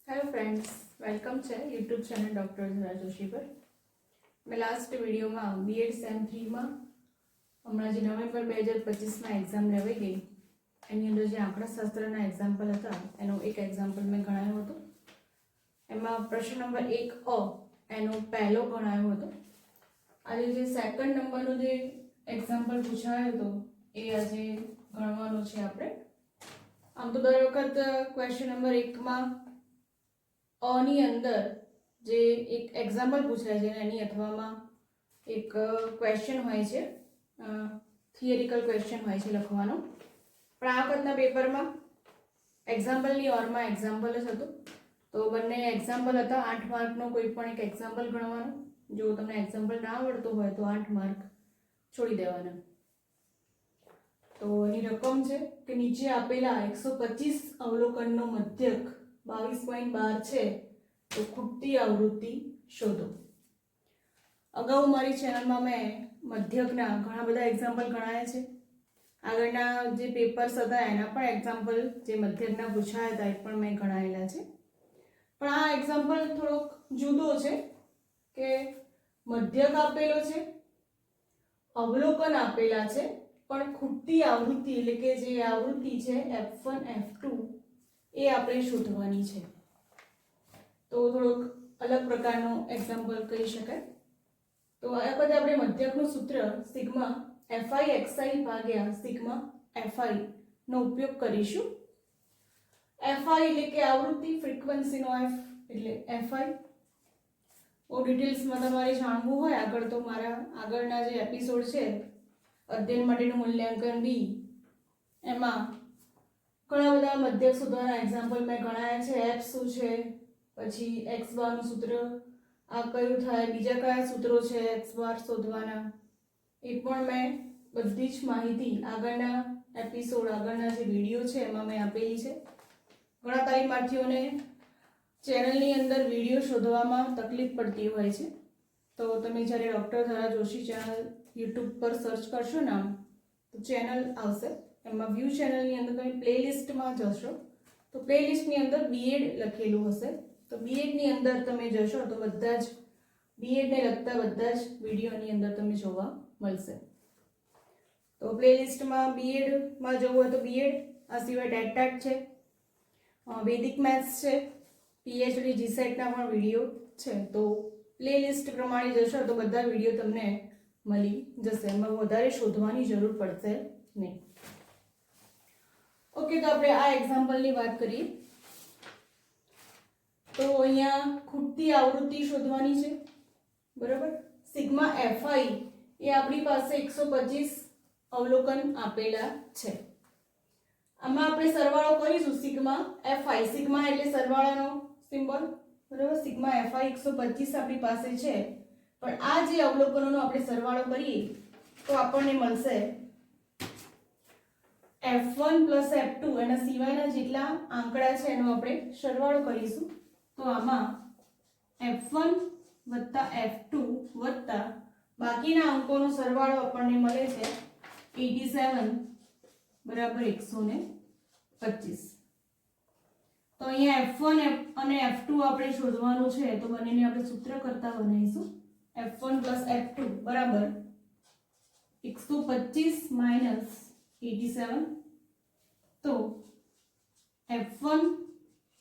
Hello friends, welcome છે YouTube channel doctor ધરા જોશી પર. મેં લાસ્ટ વિડીયોમાં બીએડ સેમ 3માં હમણાં જે નવેમ્બર 2025માં એક્ઝામ લેવાઈ ગઈ એની અંદર જે આંકડાશાસ્ત્રના એક્ઝામ્પલ હતા એનો એક એક્ઝામ્પલ મેં ગણાવ્યો હતો. એમાં પ્રશ્ન નંબર 1 એનો પહેલો ગણાયો હતો. આજે જે સેકન્ડ નંબરનો જે એક્ઝામ્પલ પૂછાયો હતો એ આજે ગણવાનો છે આપણે. આમ તો દર વખત ક્વેશ્ચન નંબર 1માં ની અંદર જે એક એક્ઝામ્પલ પૂછાય છે એની અથવામાં એક ક્વેશ્ચન હોય છે, થિયરિકલ ક્વેશ્ચન હોય છે લખવાનો. પણ આ વખતના પેપરમાં એક્ઝામ્પલની ઓરમાં એક્ઝામ્પલ જ હતું. તો બંને એક્ઝામ્પલ હતા. 8 માર્કનો કોઈ પણ એક એક્ઝામ્પલ ગણવાનો. જો તમને એક્ઝામ્પલ ના આવડતો હોય તો 8 માર્ક છોડી દેવાના. તો એની રકમ છે કે નીચે આપેલા 125 અવલોકનનો મધ્યક 22.12 છે તો ખૂટતી આવૃત્તિ શોધો. અગાઉ મારી ચેનલમાં મેં મધ્યકના ઘણા બધા એક્ઝામ્પલ ગણાયા છે. આગળના જે પેપર્સ હતા એના પણ એક્ઝામ્પલ જે મધ્યકના પૂછાયા હતા એ પણ મેં ગણાયેલા છે. પણ આ એક્ઝામ્પલ થોડોક જુદો છે કે મધ્યક આપેલો છે, અવલોકન આપેલા છે, પણ ખૂટતી આવૃત્તિ એટલે કે જે આવૃત્તિ છે F1 F2 એ આપણે શોધવાની છે. તો થોડોક અલગ પ્રકારનો એક્ઝામ્પલ કહી શકાય. તો આ વખતે આપણે મધ્યકનું સૂત્ર સિગ્મા FI XI ભાગ્યા સિગ્મા FI નો ઉપયોગ કરીશું. FI એટલે કે આવૃત્તિ, ફ્રીક્વન્સીનો F એટલે FI. ઓ ડિટેલ્સમાં તમારે જાણવું હોય આગળ તો મારા આગળના જે એપિસોડ છે અધ્યયન માટેનું મૂલ્યાંકન બી એમાં ઘણા બધા મધ્યક શોધવાના એક્ઝામ્પલ મેં ગણાયા છે. F શું છે, પછી x બારનું સૂત્ર આ કયું થાય, બીજા કયા સૂત્રો છે x બાર શોધવાના એ પણ મેં બધી જ માહિતી આગળના એપિસોડ આગળના જે વિડીયો છે એમાં મેં આપેલી છે. ઘણા તાલીમાર્થીઓને ચેનલની અંદર વિડીયો શોધવામાં તકલીફ પડતી હોય છે. તો તમે જ્યારે ડૉક્ટર ધરા જોશી ચેનલ યુટ્યુબ પર સર્ચ કરશો નામ તો ચેનલ આવશે. એમાં વ્યૂ ચેનલની અંદર તમે પ્લેલિસ્ટમાં જશો તો પ્લેલિસ્ટની અંદર બીએડ લખેલું હશે. તો બીએડની અંદર તમે જશો તો બધા જ બીએડને લગતા બધા જ વિડીયોની અંદર તમે જોવા મળશે. તો પ્લેલિસ્ટમાં બીએડમાં જવું હોય તો બીએડ, આ સિવાય ટેટ છે, વૈદિક મેથ્સ છે, પીએચડી જીસેટના પણ વિડીયો છે. તો પ્લેલિસ્ટ પ્રમાણે જશો તો બધા વિડીયો તમને મળી જશે. એમાં વધારે શોધવાની જરૂર પડશે નહીં. ઓકે, તો આપણે આ એક્ઝામ્પલની વાત કરીએ. તો અહીંયા ખૂટતી આવૃત્તિ શોધવાની છે, બરાબર. સિગ્મા FI એ આપણી પાસે 125 અવલોકન આપેલા છે. આમાં આપણે સરવાળો કરીશું સિગ્મા FI. સિગ્મા એટલે સરવાળાનો સિમ્બોલ, બરાબર. સિગ્મા FI 125 આપણી પાસે છે. પણ આ જે અવલોકનોનો આપણે સરવાળો કરીએ તો આપણને મળશે F1 plus F2. એના સિવાયના જેટલા આંકડા છે એનો આપણે સરવાળો કરીશું. તો આમાં F1 વત્તા F2 વત્તા બાકીના અંકોનો સરવાળો આપણને મળે છે 87 બરાબર 125. તો અહીંયા F1 અને F2 આપણે શોધવાનું છે. તો બંનેને આપણે સૂત્ર કરતા બનાવીશું. F1 plus F2 બરાબર 125 માઇનસ 87. તો F1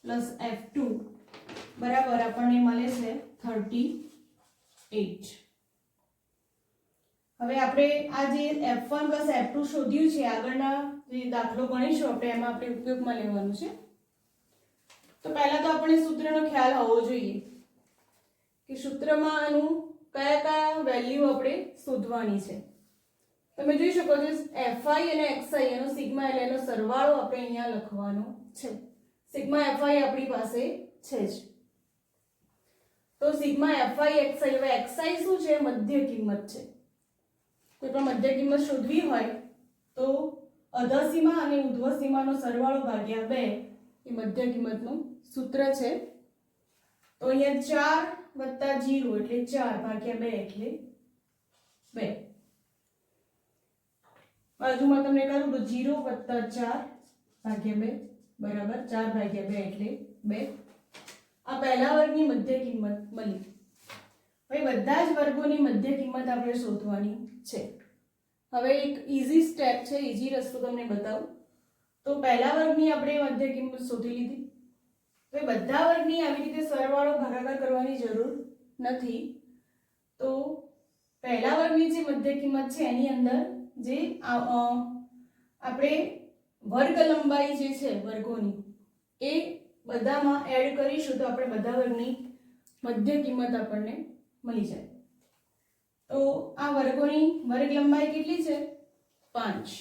plus F2 બરાબર આપણને મળે છે 38. હવે આપણે આ જે F1 plus F2 શોધ્યું છે આગળના જે દાખલો ગણીશું આપણે એમાં આપણે ઉપયોગમાં લેવાનું છે. તો પહેલા તો આપણે સૂત્રનો ખ્યાલ હોવો જોઈએ કે સૂત્રમાં આનું કયા કયા વેલ્યુ આપણે શોધવાની છે. તમે જોઈ શકો છો FI અને XI એનો સિગ્મા એટલે એનો સરવાળો આપણે અહીંયા લખવાનો છે. સિગ્મા FI આપણી પાસે છે જ. તો સિગ્મા FI XI, હવે XI શું છે? મધ્ય કિંમત છે. કોઈ પણ મધ્ય કિંમત શોધવી હોય તો અધર સીમા અને ઉધ્વ સીમાનો સરવાળો ભાગ્યા 2 એ મધ્ય કિંમતનું સૂત્ર છે. તો અહીંયા 4 + 0 એટલે 4 ભાગ્યા 2 એટલે 2. બાજુમાં તમને કરું તો 0 + 4 ભાગ્યા 2 બરાબર 4 ભાગ્યા 2 એટલે 2. આ પહેલા વર્ગની મધ્ય કિંમત મળી. હવે બધા જ વર્ગોની મધ્ય કિંમત આપણે શોધવાની છે. હવે એક ઈઝી સ્ટેપ છે, ઈઝી રસ્તો તમને બતાવું. તો પહેલા વર્ગની આપણે મધ્ય કિંમત શોધી લીધી. હવે બધા વર્ગની આવી રીતે સરવાળો ભાગાકાર કરવાની જરૂર નથી. તો પહેલા વર્ગની જે મધ્ય કિંમત છે એની અંદર જે આપણે વર્ગ લંબાઈ જે છે વર્ગોની એ બધામાં એડ કરીશું તો આપણે બધા વર્ગની મધ્ય કિંમત આપણને મળી જાય. તો આ વર્ગોની વર્ગ લંબાઈ કેટલી છે? 5.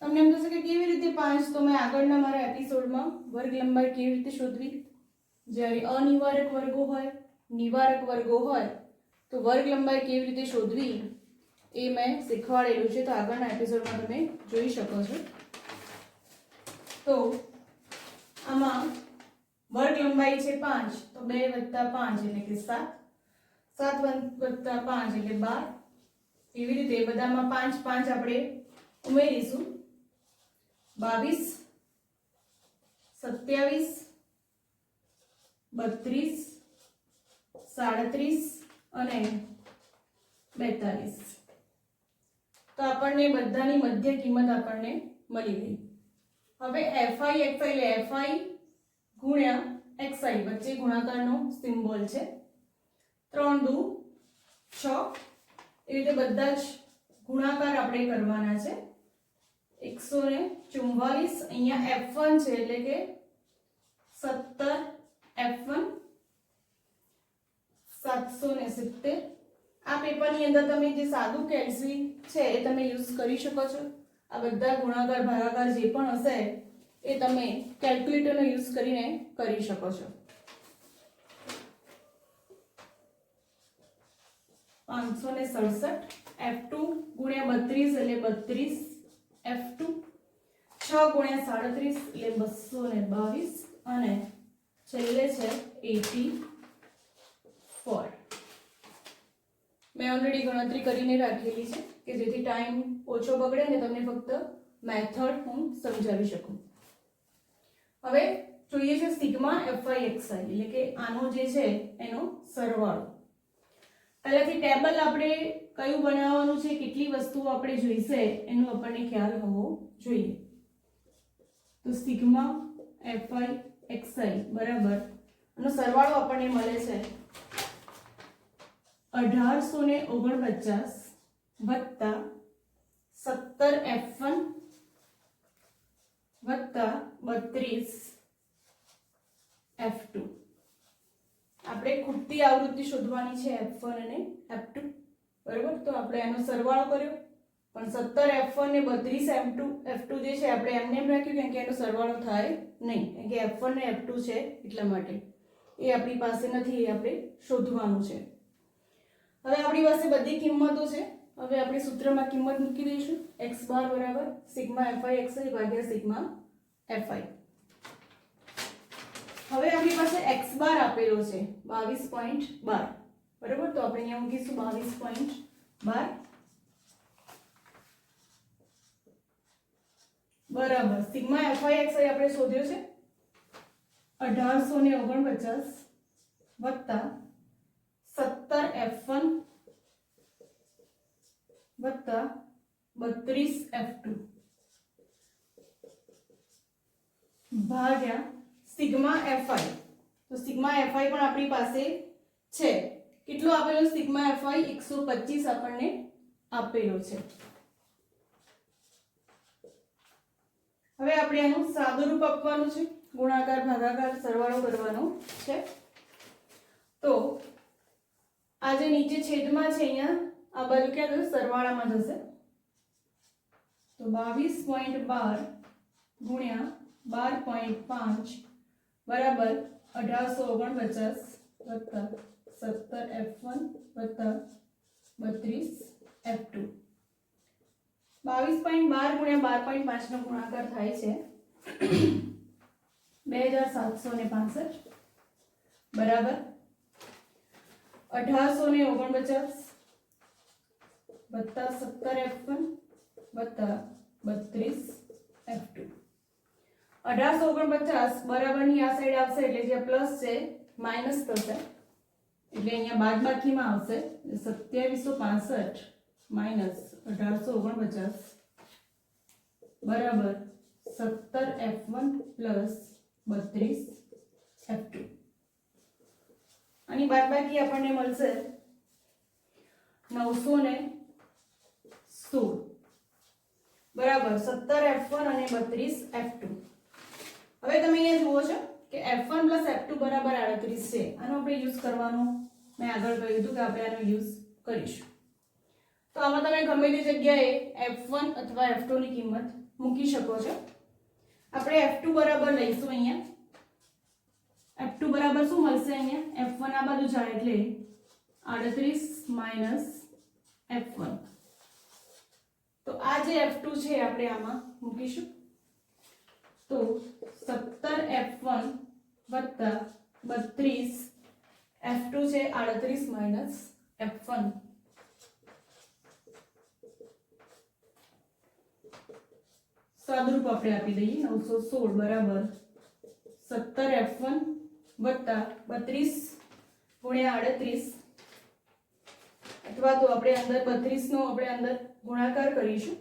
તમને એમ થશે કે કેવી રીતે 5? તો મેં આગળના મારા એપિસોડમાં વર્ગ લંબાઈ કેવી રીતે શોધવી, જ્યારે અનિવારક વર્ગો હોય, નિવારક વર્ગો હોય તો વર્ગ લંબાઈ કેવી રીતે શોધવી એ મેં શીખવાડેલું છે. તો આગળના એપિસોડમાં તમે જોઈ શકો છો. તો આમાં વર્ગ લંબાઈ છે 5, તો 2 + 5 એટલે કે 7, 7 + 5 એટલે 12. એવી રીતે બધામાં 5 5 આપણે ઉમેરીશું. 22, 27, 32, 37 અને 42. તો આપણને બધાની મધ્ય કિંમત આપણને મળી ગઈ. હવે fi એટલે fi ગુણ્યા xi વચ્ચે ગુણાકારનો સિમ્બોલ છે. 3 દુ 6. એ રીતે બધા જ ગુણાકાર આપણે કરવાના છે. 144 અહીંયા f1 છે એટલે કે 17 f1 770. આ પેપરની અંદર તમે જે સાદું કેલ્સી છે એ તમે યુઝ કરી શકો છો. આ બધા ગુણાકાર ભાગાકાર જે પણ હશે એ તમે કેલ્ક્યુલેટરનો યુઝ કરીને કરી શકો છો. 567 f2 ગુણ્યા 32 એટલે 32 f2, 6 ગુણ્યા 37 એટલે 222 અને છેલ્લે છે 84. મેં ઓલરેડી ગણતરી કરીને રાખેલી છે કે જેથી ટાઈમ ઓછો બગડે ને તમને ફક્ત મેથડ હું સમજાવી શકું. હવે જોઈએ છે સિગ્મા fi xi એટલે કે આનો જે છે એનો સરવાળો. પહેલાથી ટેબલ આપણે કયું બનાવવાનું છે, કેટલી વસ્તુઓ આપણે જોઈશે એનો આપણને ખ્યાલ હોવો જોઈએ. તો સિગ્મા fi xi બરાબર આનો સરવાળો આપણને મળે છે 1849 વત્તા 17 f1 વત્તા 32 f2. આપણે ખૂટતી આવૃત્તિ શોધવાની છે f1 અને f2 બરાબર. તો આપણે એનો સરવાળો કર્યો પણ 17 f1 ને 32 f2 જે છે આપણે એમને એમ રાખ્યું કેમ કે એનો સરવાળો થાય નહીં કેમ કે f1 ને f2 છે એટલા માટે. એ આપણી પાસે નથી, એ આપણે શોધવાનું છે. હવે આપણી પાસે બધી કિંમતો છે. હવે આપણે સૂત્રમાં કિંમત મૂકી દઈશું. x બાર બરાબર સિગ્મા fi xi ભાગ્યા સિગ્મા fi. હવે આપણી પાસે x બાર આપેલો છે 22.12 બરાબર. તો આપણે અહીંયા મૂકીશું 22.12 બરાબર સિગ્મા fi xi આપણે શોધ્યો છે 1849 વત્તા 17 f1 વત્તા 32 f2 ભાગ્યા સિગ્મા fi. તો સિગ્મા fi પણ આપણી પાસે છે. કેટલો આપેલો સિગ્મા fi? 125 આપણને આપેલો છે. હવે આપણે આનું સાદું રૂપ આપવાનું છે, ગુણાકાર ભાગાકાર સરવાળો કરવાનો છે. તો આ જે નીચે છેદમાં છે અહીંયા આ બાજુ ક્યાં જશે? સરવાળામાં જશે. તો 22.12 ગુણ્યા 12.5 બરાબર 1849 વત્તા 17 f1 વત્તા 32 f2. 22.12 ગુણ્યા 12.5 નો ગુણાકાર થાય છે 2765 બરાબર 1849 વત્તા 17 f1 વત્તા 32 f2. 1849 બરાબરની આ સાઈડ આવશે એટલે જે પ્લસ છે માઇનસ થશે એટલે અહીંયા બાદબાકીમાં આવશે 2765 માઇનસ 1849 બરાબર 17F1 પ્લસ 32F2. આની બાદબાકી આપણને મળશે 916 બરાબર 17F1 અને 32F2. હવે તમે અહીંયા જુઓ છો કે F1 પ્લસ F2 બરાબર 38 છે. આનો આપણે યુઝ કરવાનો મેં આગળ કહ્યું હતું કે આપણે આનો યુઝ કરીશું. તો આમાં તમે ગમે તે જગ્યાએ F1 અથવા F2 ની કિંમત મૂકી શકો છો. આપણે F2 બરાબર લઈશું અહીંયા. F2 બરાબર શું મળશે અહીંયા? F1 આ બાજુ જાય એટલે 38 માઈનસ F1. તો આ જે F2 છે આપણે આમાં મૂકીશું. તો 17F1 વત્તા 32F2 છે 38 માઈનસ F1. સાદુરૂપ આપણે આપી દઈએ 916 બરાબર 17F1 વત્તા 32 ગુણ્યા 38 અથવા તો આપણે અંદર 32 નો આપણે અંદર ગુણાકાર કરીશું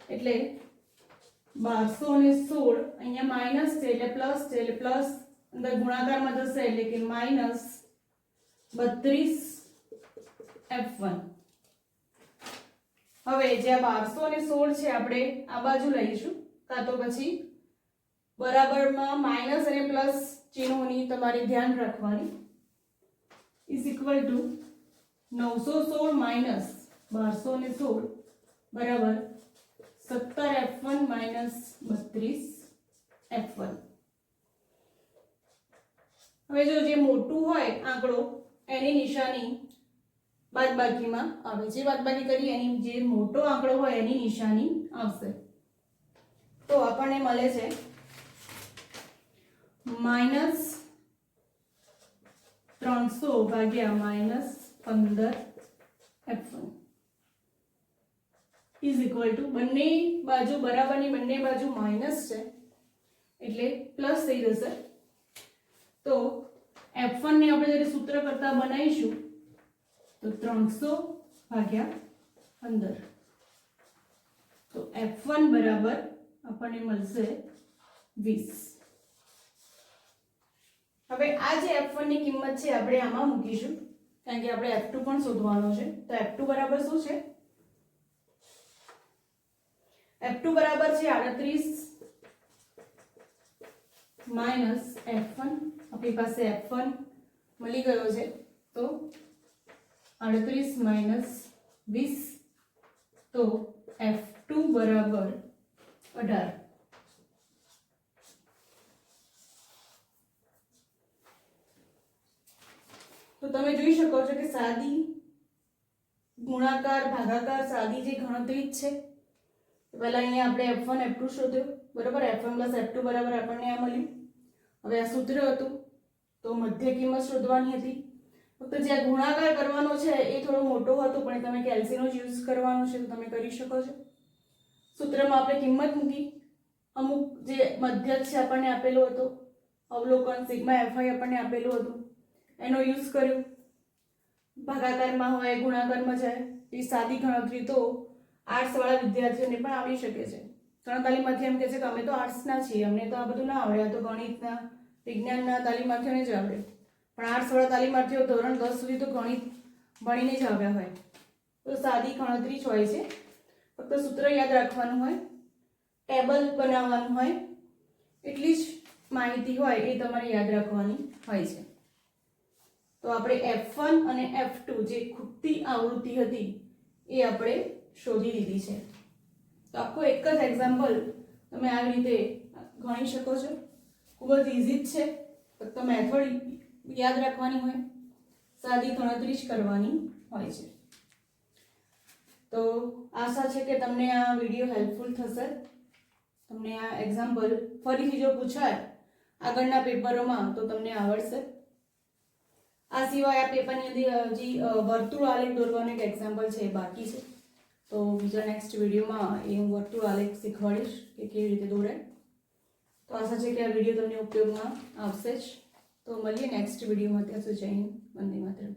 એટલે 1216 અહીંયા માઈનસ છે એટલે પ્લસ છે એટલે પ્લસ અંદર ગુણાકારમાં જશે એટલે કે માઈનસ 32F1. હવે જે આ 1216 છે આપણે આ બાજુ લઈશું કાં તો પછી બરાબરમાં માઈનસ અને પ્લસ ચિહ્નોની તમારે ધ્યાન રાખવાની ઇઝ ઇક્વલ ટુ 916 માઈનસ 1216 બરાબર 17F1 માઈનસ 32F1. હવે જો જે મોટું હોય આંકડો એની નિશાની બાદબાકીમાં આવે. જે બાદબાકી કરી એની જે મોટો આંકડો હોય એની નિશાની આવશે. તો આપણને મળે છે માઈનસ 300 ભાગ્યા minus 15F1 is equal to બંને બાજુ બરાબરની બંને બાજુ માઈનસ છે એટલે પ્લસ થઈ જશે. તો F1 ને આપણે જ્યારે સૂત્ર કરતા બનાવીશું તો 300 ભાગ્યા 15. તો F1 બરાબર આપણને મળશે 20. હવે આ જે F1 ની કિંમત છે આપણે આમાં મૂકીશું કારણ કે આપણે F2 પણ શોધવાનો છે. તો F2 બરાબર શું છે? F2 બરાબર છે 38 માઈનસ F1. આપણી પાસે F1 મળી ગયો છે તો 38 માઈનસ 20 તો F2 બરાબર 18. તો તમે જોઈ શકો છો કે સાદી ગુણાકાર ભાગાકાર સાદી જે ગણતરી જ છે. પહેલા અહીંયા આપણે F1 F2 શોધ્યો બરાબર. F1 + F2 બરાબર આપણને આ મળ્યું. હવે આ સૂત્ર હતું તો મધ્ય કિંમત શોધવાની હતી. ફક્ત જે ગુણાકાર કરવાનો છે એ થોડો મોટો હતો પણ તમે કેલ્સીનો જ યુઝ કરવાનો છે તો તમે કરી શકો છો. સૂત્રમાં આપણે કિંમત મૂકી. અમુક જે મધ્યક છે આપણને આપેલો હતો અવલોકન સિગ્મા Fi આપણને આપેલું હતું એનો યુઝ કર્યો. ભાગાકારમાં હોય ગુણાકારમાં જાય એ સાદી ગણતરી તો આર્ટ્સ વાળા વિદ્યાર્થીઓને પણ આવડી શકે છે. ઘણા તાલીમાર્થી એમ કહે છે કે અમે તો આર્ટ્સના છીએ અમને તો આ બધું ના આવડે, આ તો ગણિતના વિજ્ઞાનના તાલીમાર્થીઓને જ આવડે. પણ આર્ટ્સ વાળા તાલીમાર્થીઓ ધોરણ 10 સુધી તો ગણિત ભણીને જ આવ્યા હોય તો સાદી ગણતરી જ હોય છે. ફક્ત સૂત્ર યાદ રાખવાનું હોય, ટેબલ બનાવવાનું હોય, એટલી જ માહિતી હોય એ તમારે યાદ રાખવાની હોય છે. તો આપણે F1 અને F2 જે ખૂટતી આવૃત્તિ હતી એ આપણે શોધી લીધી છે. તો આખો એક જ એક્ઝામ્પલ તમે આવી રીતે ગણી શકો છો. ખૂબ જ ઇઝી જ છે. ફક્ત મેથડ યાદ રાખવાની હોય, સાદી ગણતરી જ કરવાની હોય છે. તો આશા છે કે તમને આ વિડીયો હેલ્પફુલ થશે. તમને આ એક્ઝામ્પલ ફરીથી જો પૂછાય આગળના પેપરોમાં તો તમને આવડશે. આ સિવાય આ પેપરની અંદર હજી વર્તુળ આલેખ દોરવાનું એક એક્ઝામ્પલ છે બાકી છે. તો બીજા નેક્સ્ટ વિડીયોમાં એ હું વર્તુળ આલેખ શીખવાડીશ કે કેવી રીતે દોરાય. તો આશા છે કે આ વિડીયો તમને ઉપયોગમાં આવશે જ. તો મળીએ નેક્સ્ટ વિડીયોમાં. ત્યાં સુધી જય હિન્દ, વંદે માતરમ.